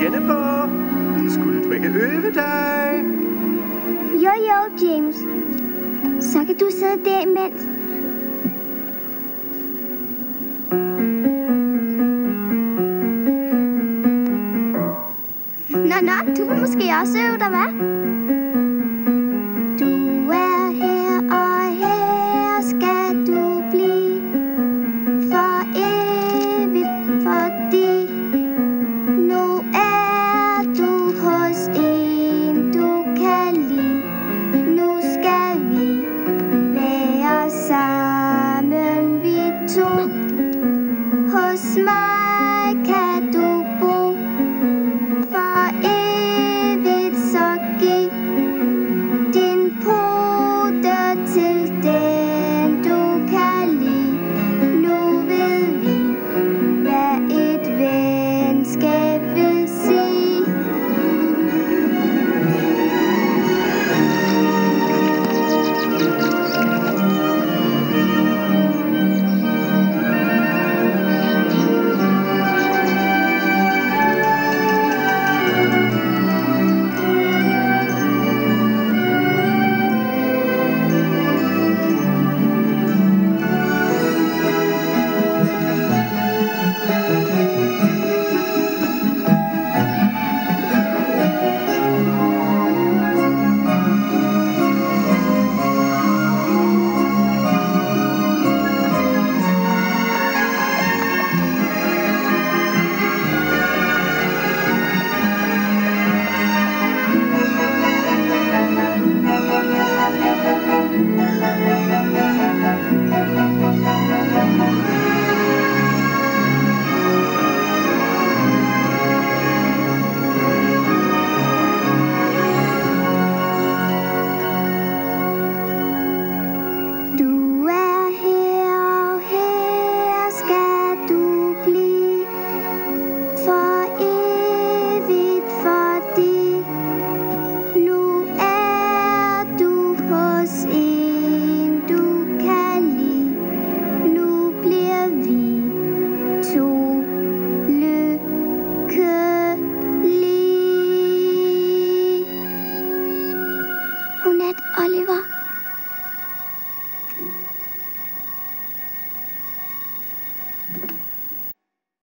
Jennifer, skulle du ikke øve dig? Jo, James. Så kan du sidde der imens. Nå, du vil måske også øve dig, hva'? Du er her, og her skal du blive for evigt, fordi nu er du hos en, du kan lide. Nu skal vi være sammen, vi to.